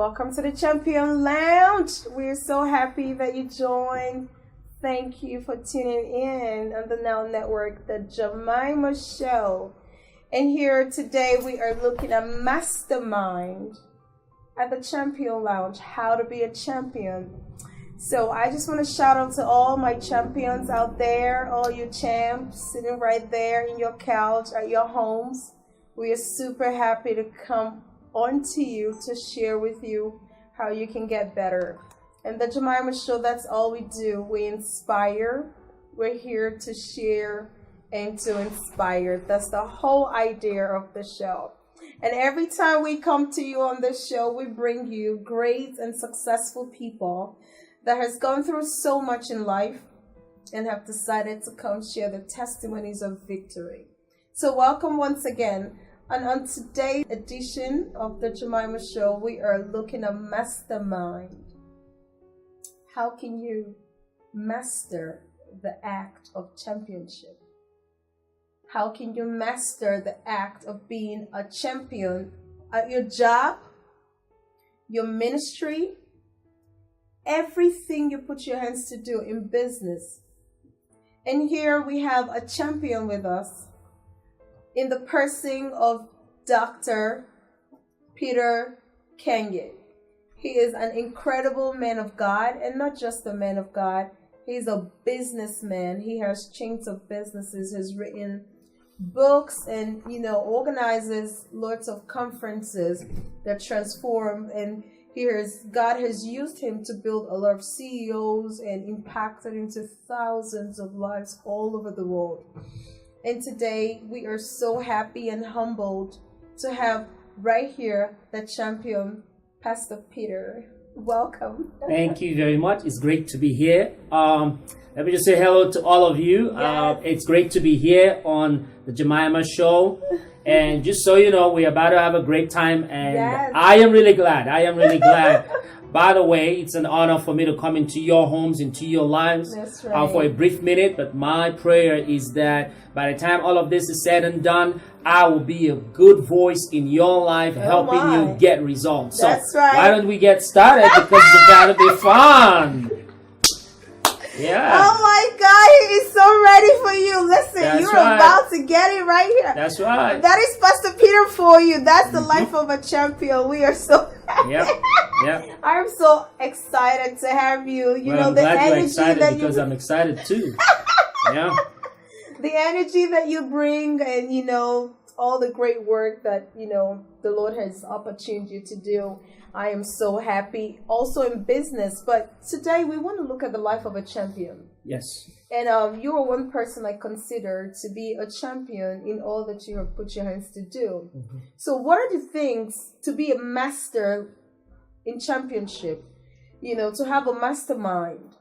Welcome to the Champion Lounge. We're so happy that you joined. Thank you for tuning in on the Now Network, the Jemimah Show. And here today we are looking at Mastermind at the Champion Lounge, how to be a champion. So I just want to shout out to all my champions out there, all you champs sitting right there in your couch at your homes. We are super happy to come on to you to share with you how you can get better. And the Jemimah Show, that's all we do. We inspire. We're here to share and to inspire. That's the whole idea of the show. And every time we come to you on this show, we bring you great and successful people that has gone through so much in life and have decided to come share the testimonies of victory. So welcome once again. And on today's edition of the Jemimah Show, we are looking at Mastermind. How can you master the act of championship? How can you master the act of being a champion at your job, your ministry, everything you put your hands to do in business? And here we have a champion with us in the person of Dr. Peter Kange. He is an incredible man of God, and not just a man of God. He's a businessman. He has chains of businesses, has written books, and organizes lots of conferences that transform. And God has used him to build a lot of CEOs and impacted into thousands of lives all over the world. And today we are so happy and humbled to have right here the champion, Pastor Peter. Welcome. Thank you very much. It's great to be here. Let me just say hello to all of you. Yes. It's great to be here on the Jemimah Show. And just so you know, we're about to have a great time. And yes. I am really glad. By the way, it's an honor for me to come into your homes, into your lives. That's right. For a brief minute. But my prayer is that by the time all of this is said and done, I will be a good voice in your life, helping you get results. That's so right. Why don't we get started? Because it's about to be fun. Yeah. Oh my God, he is so ready for you. Listen, That's you're right. about to get it right here. That's right. That is Pastor Peter for you. That's the life of a champion. We are so happy. Yep. I'm so excited to have you. I'm the glad you're energy excited that because I'm excited too. Yeah. The energy that you bring, and all the great work that the Lord has opportuned you to do. I am so happy. Also in business, but today we want to look at the life of a champion. Yes. And you are one person I consider to be a champion in all that you have put your hands to do. Mm-hmm. So what are the things to be a master in championship? To have a mastermind.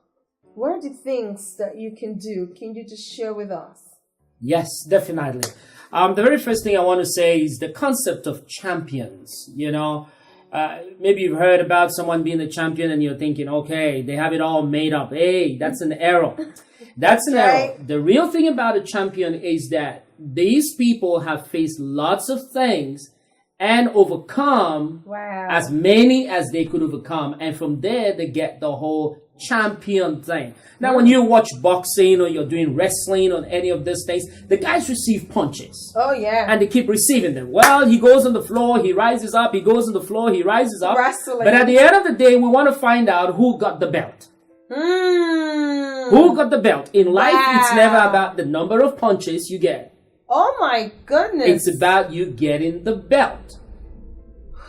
What are the things that you can do? Can you just share with us? Yes, definitely. The very first thing I want to say is the concept of champions. Maybe you've heard about someone being a champion and you're thinking, okay, they have it all made up. Hey, that's an error. That's an error. The real thing about a champion is that these people have faced lots of things and overcome as many as they could overcome. And from there, they get the whole champion thing. Now, when you watch boxing or you're doing wrestling or any of these things, the guys receive punches. Oh, yeah. And they keep receiving them. Well, he goes on the floor, he rises up, he goes on the floor, he rises up. Wrestling. But at the end of the day, we want to find out who got the belt. Who got the belt? In life, it's never about the number of punches you get. Oh, my goodness. It's about you getting the belt.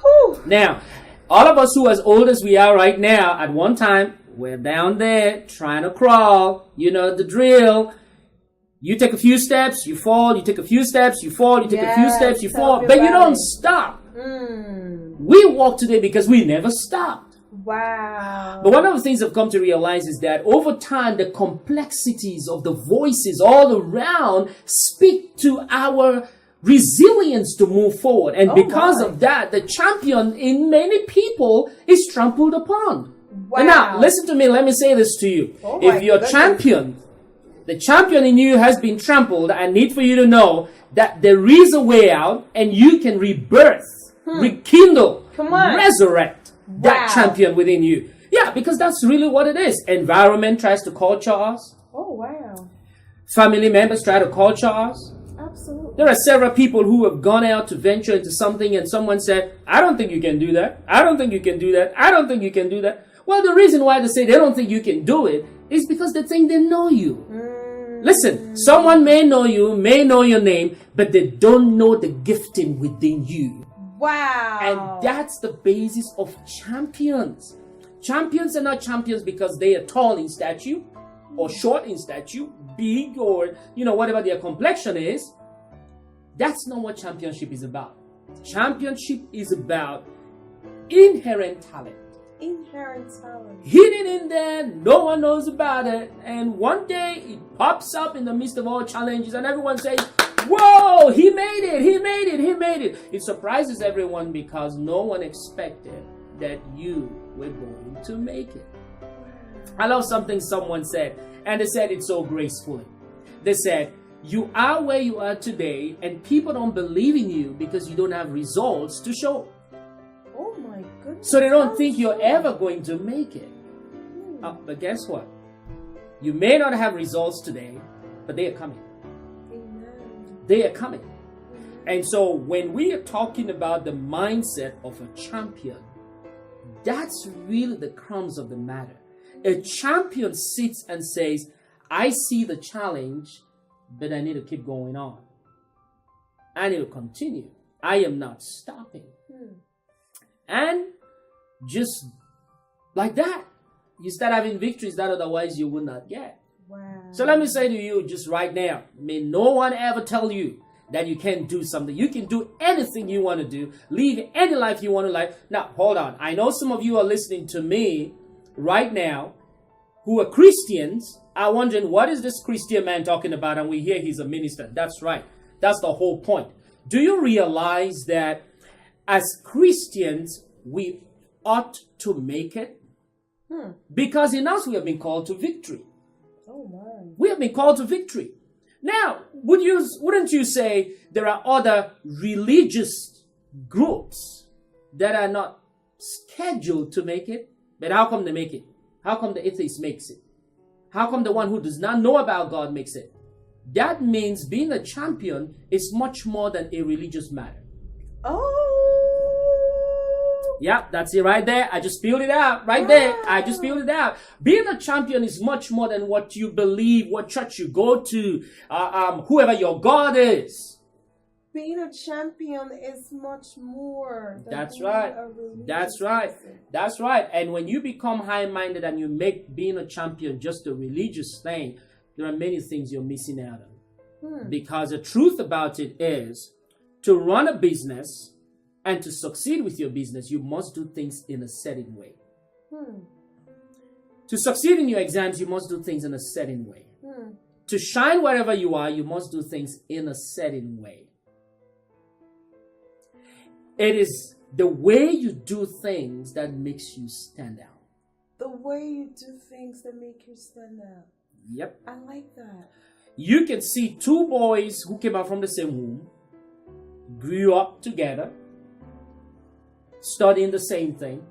Whew. Now, all of us who are as old as we are right now, at one time, we're down there trying to crawl. You know the drill. You take a few steps, you fall. You take a few steps, you fall. You take a few steps, you fall. But you don't stop. We walk today because we never stopped. Wow. But one of the things I've come to realize is that over time, the complexities of the voices all around speak to our resilience to move forward. And because of that, the champion in many people is trampled upon. Wow. And now, listen to me. Let me say this to you. If your champion, the champion in you has been trampled, I need for you to know that there is a way out and you can rebirth, rekindle, resurrect. that Wow. champion within you. Yeah, because that's really what it is. Environment tries to culture us. Oh, wow. Family members try to culture us. Absolutely. There are several people who have gone out to venture into something and someone said, I don't think you can do that. I don't think you can do that. I don't think you can do that. Well, the reason why they say they don't think you can do it is because they think they know you. Listen, someone may know you, may know your name, but they don't know the gifting within you. Wow. And that's the basis of champions. Champions are not champions because they are tall in stature or short in stature, big, or whatever their complexion is. That's not what championship is about. Championship is about inherent talent. Inherent talent. Hidden in there, no one knows about it, and one day it pops up in the midst of all challenges and everyone says, whoa, he made it, he made it, he made it. It surprises everyone because no one expected that you were going to make it. I love something someone said, and they said it so gracefully. They said, you are where you are today, and people don't believe in you because you don't have results to show. Oh my goodness. So they don't think you're ever going to make it. But guess what? You may not have results today, but they are coming. Amen. They are coming. And so when we are talking about the mindset of a champion, that's really the crumbs of the matter. A champion sits and says, I see the challenge, but I need to keep going on. I need to continue. I am not stopping. And just like that, you start having victories that otherwise you would not get. Wow. So let me say to you just right now, may no one ever tell you that you can't do something. You can do anything you want to do. Live any life you want to live. Now, hold on. I know some of you are listening to me right now who are Christians are wondering, what is this Christian man talking about? And we hear he's a minister. That's right. That's the whole point. Do you realize that as Christians, we ought to make it? Because in us, we have been called to victory. Oh, my. We have been called to victory. Now, wouldn't you say there are other religious groups that are not scheduled to make it? But how come they make it? How come the atheist makes it? How come the one who does not know about God makes it? That means being a champion is much more than a religious matter. Oh. Yeah, that's it right there. I just spilled it out right there. I just spilled it out. Being a champion is much more than what you believe, what church you go to, whoever your God is. Being a champion is much more than That's being right. a religious That's right. person. That's right. And when you become high-minded and you make being a champion just a religious thing, there are many things you're missing out on. Because the truth about it is, to run a business and to succeed with your business, you must do things in a certain way. To succeed in your exams, you must do things in a certain way. To shine wherever you are, you must do things in a certain way. It is the way you do things that makes you stand out. The way you do things that make you stand out. Yep. I like that. You can see two boys who came out from the same womb, grew up together, studying the same thing.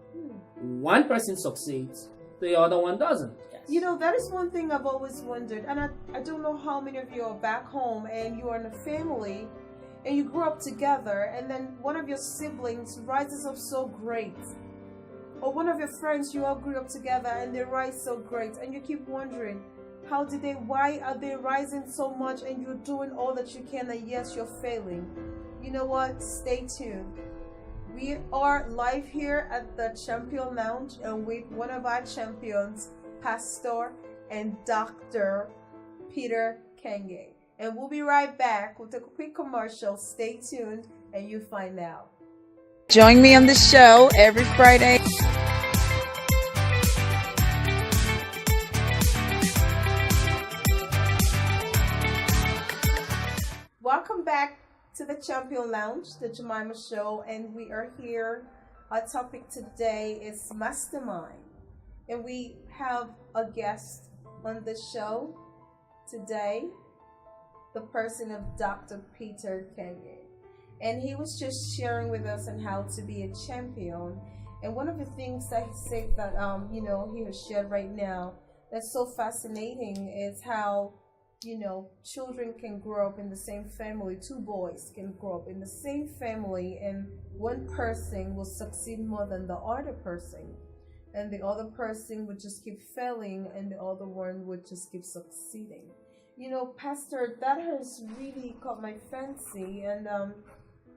One person succeeds, the other one doesn't. Yes. You know, that is one thing I've always wondered. And I don't know how many of you are back home and you are in a family and you grew up together and then one of your siblings rises up so great. Or one of your friends, you all grew up together and they rise so great. And you keep wondering, why are they rising so much and you're doing all that you can and yes, you're failing. You know what? Stay tuned. We are live here at the Champion Lounge and with one of our champions, Pastor and Dr. Peter Kange. And we'll be right back with a quick commercial. Stay tuned and you find out. Join me on the show every Friday. Welcome back to the Champion Lounge, the Jemimah Show, and we are here. Our topic today is Mastermind, and we have a guest on the show today, the person of Dr. Peter Kange, and he was just sharing with us on how to be a champion. And one of the things that he said that he has shared right now that's so fascinating is how children can grow up in the same family. Two boys can grow up in the same family, and one person will succeed more than the other person, and the other person would just keep failing, and the other one would just keep succeeding. Pastor, that has really caught my fancy, and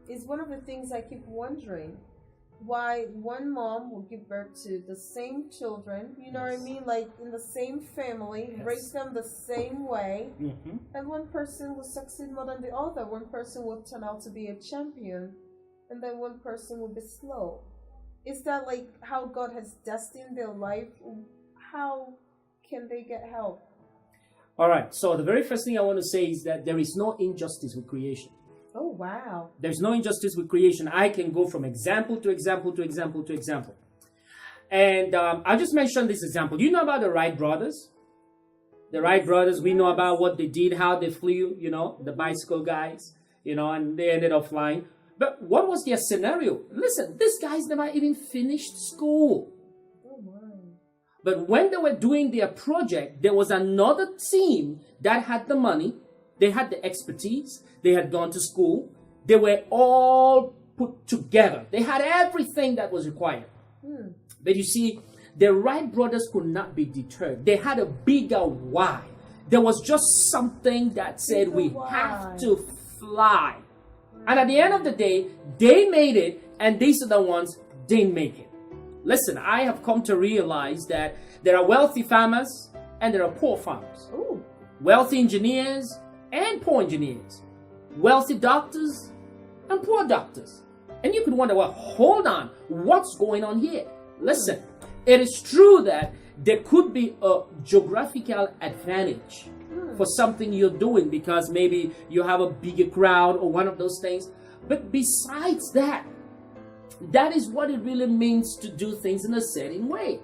is one of the things I keep wondering. Why one mom will give birth to the same children, you know what I mean? Like in the same family, raise them the same way, and one person will succeed more than the other. One person will turn out to be a champion, and then one person will be slow. Is that like how God has destined their life? How can they get help? All right, so the very first thing I want to say is that there is no injustice with creation. Oh, wow. There's no injustice with creation. I can go from example to example to example to example. And I'll just mention this example. Do you know about the Wright brothers? The Wright brothers, we know about what they did, how they flew, the bicycle guys, and they ended up flying. But what was their scenario? Listen, these guys never even finished school. Oh, my. But when they were doing their project, there was another team that had the money. They had the expertise. They had gone to school. They were all put together. They had everything that was required. But you see, the Wright brothers could not be deterred. They had a bigger why. There was just something that said we have to fly. And at the end of the day, they made it, and these are the ones didn't make it. Listen, I have come to realize that there are wealthy farmers and there are poor farmers. Ooh. Wealthy engineers and poor engineers, wealthy doctors and poor doctors. And you could wonder, well, hold on, what's going on here? Listen, it is true that there could be a geographical advantage for something you're doing because maybe you have a bigger crowd or one of those things. But besides that, that is what it really means to do things in a certain way.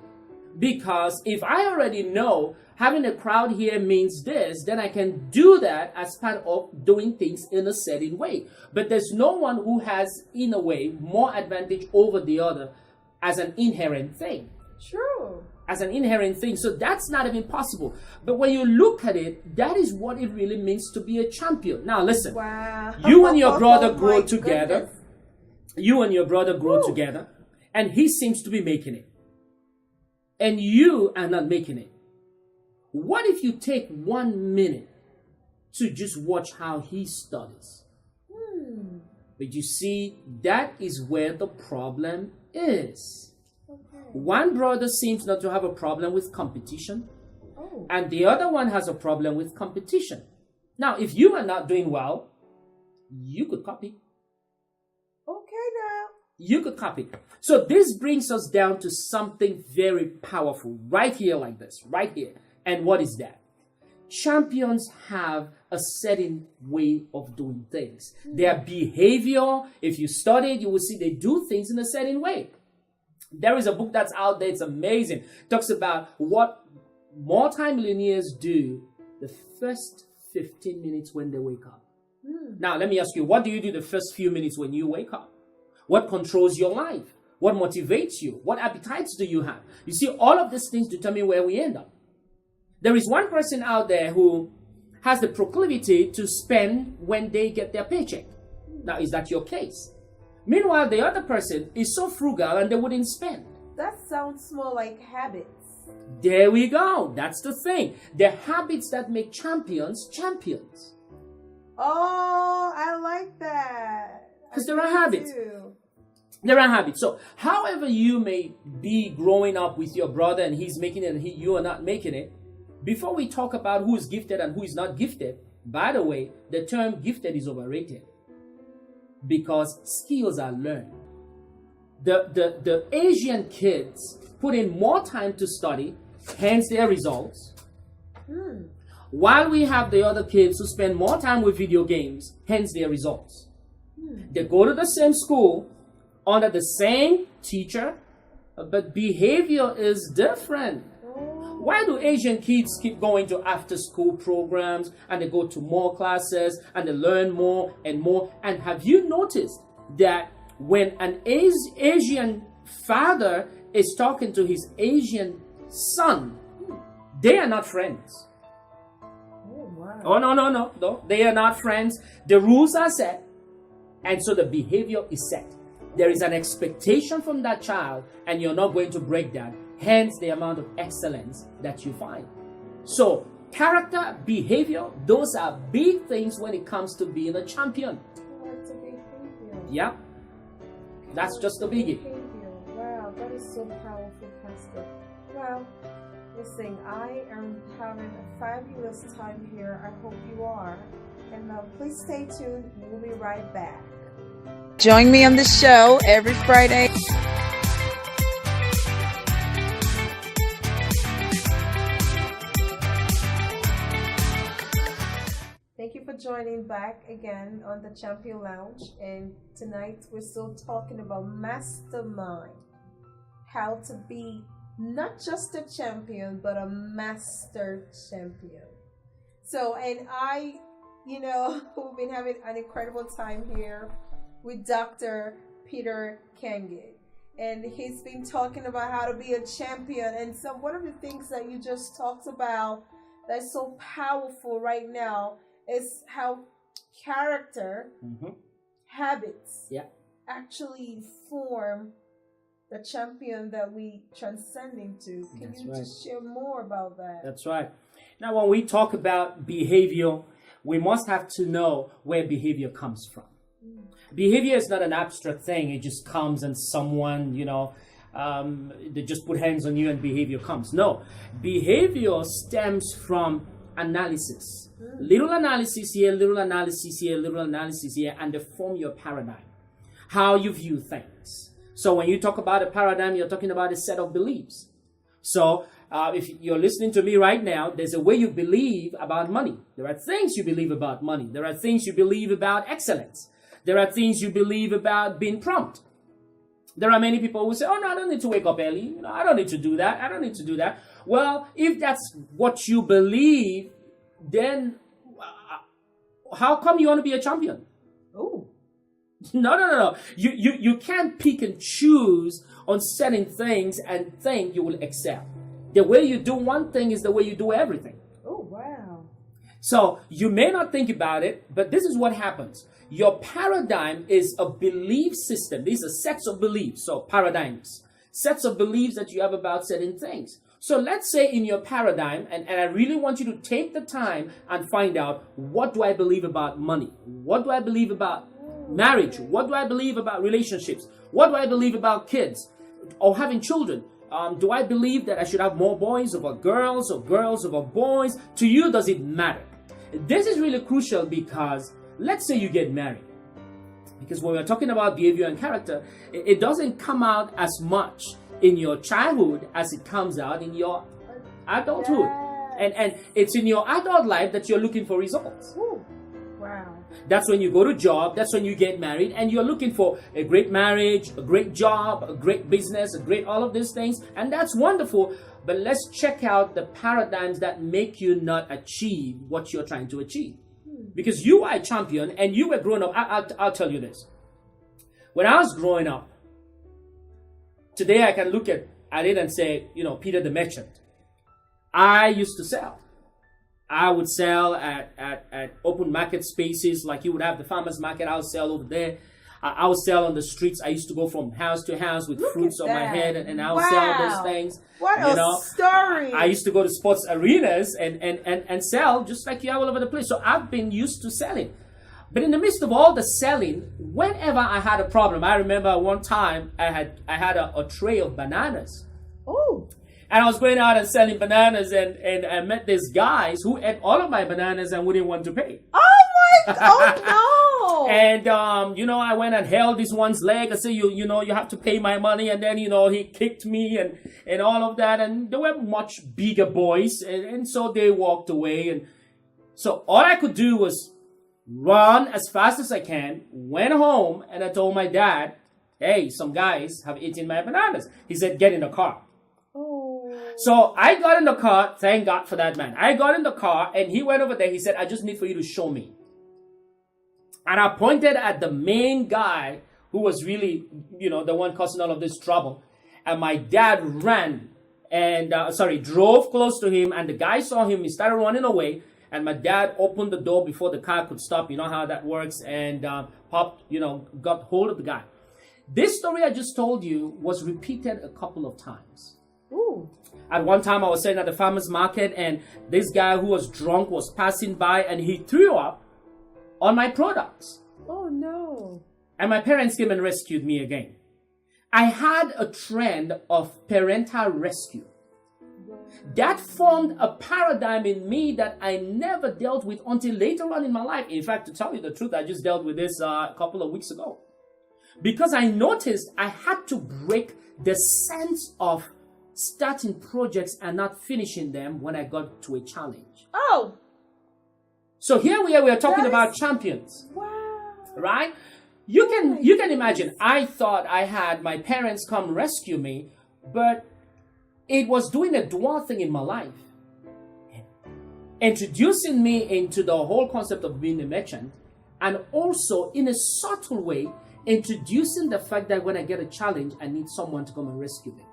Because if I already know having a crowd here means this, then I can do that as part of doing things in a certain way. But there's no one who has, in a way, more advantage over the other as an inherent thing. True. As an inherent thing. So that's not even possible. But when you look at it, that is what it really means to be a champion. Now listen, wow. You and your brother grow together. Goodness. You and your brother grow together, and he seems to be making it. And you are not making it. What if you take 1 minute to just watch how he studies? But you see, that is where the problem is. Okay. One brother seems not to have a problem with competition, and the other one has a problem with competition. Now, if you are not doing well, you could copy. Okay, now. You could copy. So this brings us down to something very powerful right here like this, right here. And what is that? Champions have a certain way of doing things. Their behavior, if you study it, you will see they do things in a certain way. There is a book that's out there. It's amazing. It talks about what multimillionaires do the first 15 minutes when they wake up. Now, let me ask you, what do you do the first few minutes when you wake up? What controls your life? What motivates you? What appetites do you have? You see, all of these things determine where we end up. There is one person out there who has the proclivity to spend when they get their paycheck. Now, is that your case? Meanwhile, the other person is so frugal and they wouldn't spend. That sounds more like habits. There we go. That's the thing. The habits that make champions, champions. Oh, I like that. Because there are habits. Too. There are habits. So, however you may be growing up with your brother and he's making it and you are not making it, before we talk about who is gifted and who is not gifted, by the way, the term gifted is overrated because skills are learned. The Asian kids put in more time to study, hence their results. While we have the other kids who spend more time with video games, hence their results. They go to the same school, under the same teacher, but behavior is different. Why do Asian kids keep going to after-school programs and they go to more classes and they learn more and more? And have you noticed that when an Asian father is talking to his Asian son. They are not friends. Oh, wow. Oh, no. They are not friends. The rules are set, and so the behavior is set. There is an expectation from that child, and you're not going to break that. Hence, the amount of excellence that you find. So, character, behavior, those are big things when it comes to being a champion. Oh, that's a big behavior. Yeah, that's just a biggie. Behavior. Wow, that is so powerful, Pastor. Well, listen, I am having a fabulous time here. I hope you are. And please stay tuned. We'll be right back. Join me on the show every Friday. Thank you for joining back again on the Champion Lounge. And tonight we're still talking about mastermind. How to be not just a champion, but a master champion. So, and we've been having an incredible time here with Dr. Peter Kange. And he's been talking about how to be a champion. And so one of the things that you just talked about that's so powerful right now is how character, habits actually form the champion that we transcend into. Can you just share more about that? That's right. Now, when we talk about behavior, we must have to know where behavior comes from. Behavior is not an abstract thing. It just comes and someone, they just put hands on you and behavior comes. No, behavior stems from analysis. Little analysis here, little analysis here, little analysis here, and they form your paradigm. How you view things. So when you talk about a paradigm, you're talking about a set of beliefs. So if you're listening to me right now, there's a way you believe about money. There are things you believe about money. There are things you believe about excellence. There are things you believe about being prompt. There are many people who say, oh, no, I don't need to wake up early. I don't need to do that. I don't need to do that. Well, if that's what you believe, then how come you want to be a champion? Oh. No. You can't pick and choose on certain things and think you will excel. The way you do one thing is the way you do everything. Oh, wow. So you may not think about it, but this is what happens. Your paradigm is a belief system. These are sets of beliefs, so paradigms. Sets of beliefs that you have about certain things. So let's say in your paradigm, and I really want you to take the time and find out, what do I believe about money? What do I believe about marriage? What do I believe about relationships? What do I believe about kids or having children? Do I believe that I should have more boys over girls or girls over boys? To you, does it matter? This is really crucial because let's say you get married. Because when we're talking about behavior and character, it doesn't come out as much in your childhood as it comes out in your adulthood. Yes. And it's in your adult life that you're looking for results. Ooh. Wow. That's when you go to job, that's when you get married, and you're looking for a great marriage, a great job, a great business, a great all of these things, and that's wonderful. But let's check out the paradigms that make you not achieve what you're trying to achieve. Because you are a champion and you were growing up. I'll tell you this. When I was growing up, today I can look at it and say, Peter the merchant. I used to sell. I would sell at open market spaces, like you would have the farmer's market. I would sell over there. I would sell on the streets. I used to go from house to house with fruits on my head, and I would sell those things. What a story! I used to go to sports arenas and sell just like you are all over the place. So I've been used to selling. But in the midst of all the selling, whenever I had a problem, I remember one time I had a tray of bananas. Oh. And I was going out and selling bananas, and I met these guys who ate all of my bananas and wouldn't want to pay. Oh no! And I went and held this one's leg. I said, you have to pay my money. And then he kicked me and all of that. And they were much bigger boys, and so they walked away. And so all I could do was run as fast as I can. Went home, and I told my dad, "Hey, some guys have eaten my bananas." He said, "Get in the car." So I got in the car. Thank God for that man. I got in the car and he went over there. He said, "I just need for you to show me." And I pointed at the main guy who was really, the one causing all of this trouble. and my dad ran and drove close to him, and the guy saw him. He started running away, and my dad opened the door before the car could stop. You know how that works, and got hold of the guy. This story I just told you was repeated a couple of times. Ooh. At one time, I was sitting at the farmer's market, and this guy who was drunk was passing by, and he threw up on my products. Oh, no. And my parents came and rescued me again. I had a trend of parental rescue. That formed a paradigm in me that I never dealt with until later on in my life. In fact, to tell you the truth, I just dealt with this a couple of weeks ago. Because I noticed I had to break the sense of starting projects and not finishing them when I got to a challenge. Oh! So here we are talking about champions. Wow. Right? You can imagine, I thought I had my parents come rescue me, but it was doing a dual thing in my life. Introducing me into the whole concept of being a merchant, and also in a subtle way, introducing the fact that when I get a challenge, I need someone to come and rescue me.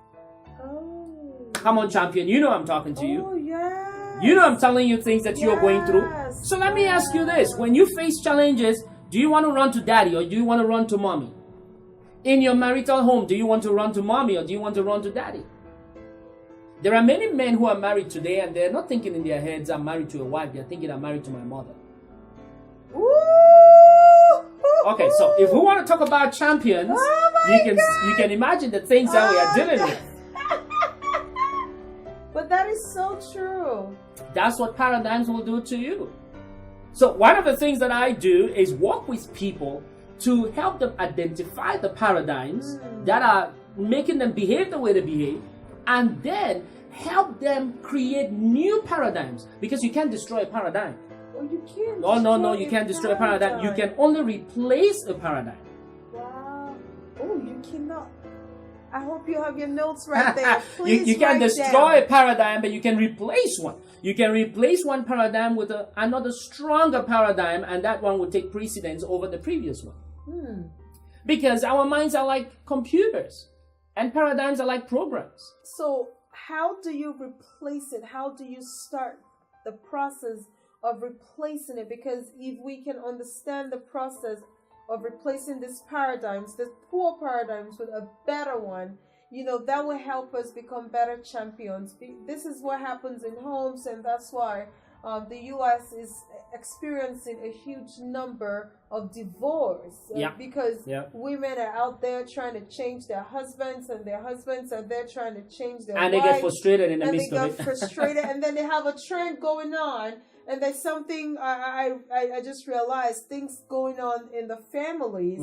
Oh. Come on, champion, you know I'm talking to you. Oh, yes. You know I'm telling you things that you're going through. So let me ask you this. When you face challenges, do you want to run to daddy or do you want to run to mommy? In your marital home, do you want to run to mommy or do you want to run to daddy? There are many men who are married today and they're not thinking in their heads, I'm married to a wife. They're thinking, I'm married to my mother. Ooh. Okay, so if we want to talk about champions, you can imagine the things that we are dealing with. But that is so true. That's what paradigms will do to you. So one of the things that I do is work with people to help them identify the paradigms that are making them behave the way they behave, and then help them create new paradigms, because you can't destroy a paradigm. Oh, you can't. No, you can't destroy a paradigm. You can only replace a paradigm. Wow. Oh, you cannot. I hope you have your notes right there. Please you can write destroy down. a paradigm, but you can replace one. You can replace one paradigm with another stronger paradigm, and that one will take precedence over the previous one. Because our minds are like computers, and paradigms are like programs. So how do you replace it? How do you start the process of replacing it? Because if we can understand the process of replacing these paradigms, the poor paradigms, with a better one, that will help us become better champions. This is what happens in homes, and that's why the U.S. is experiencing a huge number of divorce. Because women are out there trying to change their husbands, and their husbands are there trying to change their wives. And they get frustrated in the midst of it. And they get frustrated, and then they have a trend going on. And there's something I just realized, things going on in the families.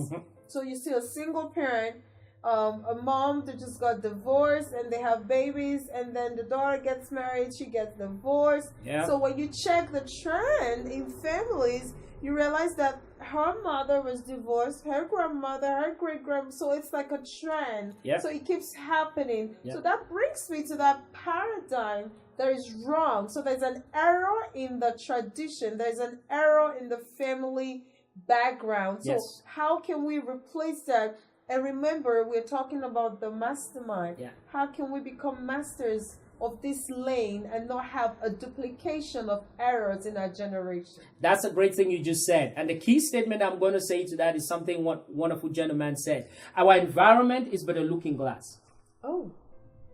So you see a single parent, a mom that just got divorced, and they have babies, and then the daughter gets married, she gets divorced. So when you check the trend in families, you realize that her mother was divorced, her grandmother, her great-grandmother, so it's like a trend. So it keeps happening. So that brings me to that paradigm that is wrong. So there's an error in the tradition. There's an error in the family background. So how can we replace that? And remember, we're talking about the mastermind. How can we become masters of this lane and not have a duplication of errors in our generation? That's a great thing you just said. And the key statement I'm going to say to that is something what wonderful gentleman said. Our environment is but a looking glass.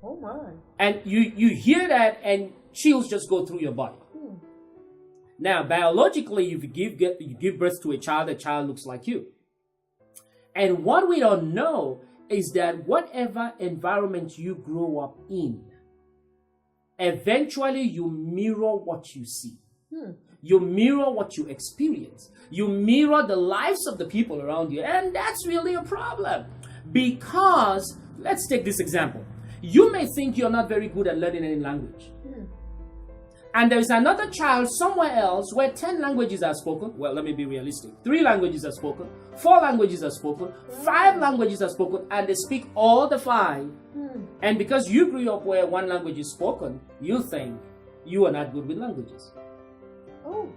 Oh my. And you hear that and chills just go through your body. Now, biologically, if you give birth to a child looks like you. And what we don't know is that whatever environment you grow up in, eventually you mirror what you see. You mirror what you experience. You mirror the lives of the people around you. And that's really a problem. Because, let's take this example. You may think you're not very good at learning any language. And there is another child somewhere else where 10 languages are spoken. Well, let me be realistic. 3 languages are spoken. 4 languages are spoken. 5 languages are spoken. And they speak all the 5. And because you grew up where 1 language is spoken, you think you are not good with languages. Oh.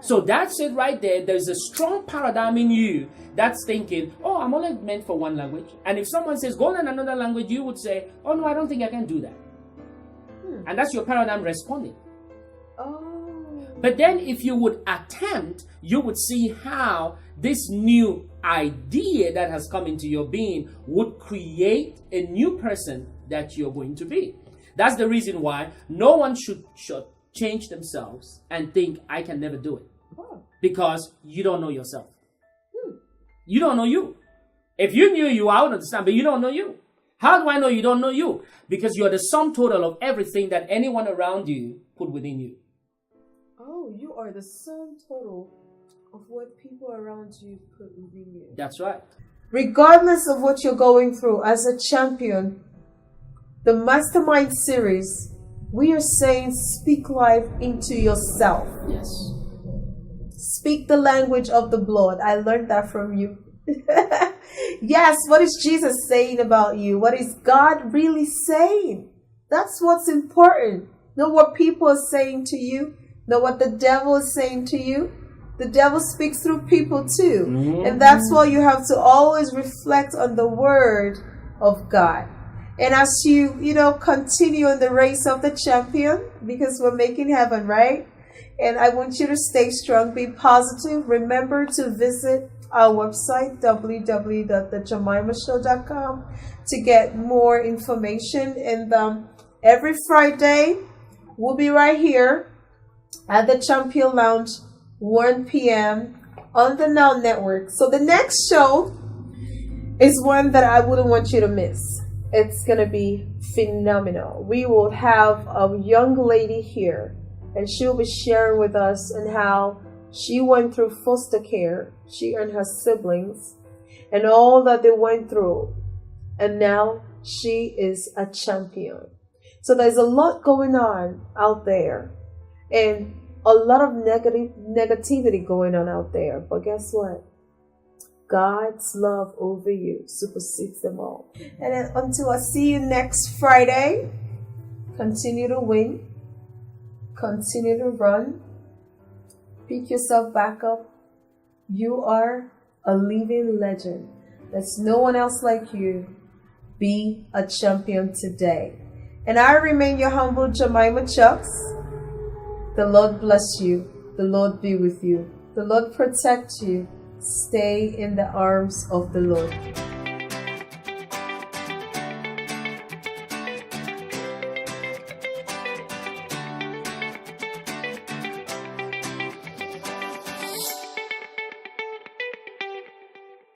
So that's it right there. There's a strong paradigm in you that's thinking, oh, I'm only meant for one language. And if someone says, go learn another language, you would say, oh, no, I don't think I can do that. And that's your paradigm responding. Oh. But then if you would attempt, you would see how this new idea that has come into your being would create a new person that you're going to be. That's the reason why no one should change themselves and think, I can never do it. Because you don't know yourself. You don't know you. If you knew you, I would understand, but you don't know you. How do I know you don't know you? Because you're the sum total of everything that anyone around you put within you. Oh, you are the sum total of what people around you put within you. That's right. Regardless of what you're going through as a champion, the Mastermind series, we are saying speak life into yourself. Yes. Speak the language of the blood. I learned that from you. Yes, what is Jesus saying about you? What is God really saying? That's what's important. Not what people are saying to you, not what the devil is saying to you. The devil speaks through people too. Mm-hmm. And that's why you have to always reflect on the word of God. And as you continue in the race of the champion, because we're making heaven, right? And I want you to stay strong, be positive. Remember to visit our website, www.thejemimahshow.com, to get more information. And every Friday, we'll be right here at the Champion Lounge, 1 p.m. on the Now Network. So the next show is one that I wouldn't want you to miss. It's going to be phenomenal. We will have a young lady here, and she'll be sharing with us and how she went through foster care, she and her siblings, and all that they went through. And now she is a champion. So there's a lot going on out there, and a lot of negativity going on out there. But guess what? God's love over you supersedes them all. And then until I see you next Friday, continue to win. Continue to run. Pick yourself back up. You are a living legend. There's no one else like you. Be a champion today. And I remain your humble Jemimah Chuks. The Lord bless you. The Lord be with you. The Lord protect you. Stay in the arms of the Lord.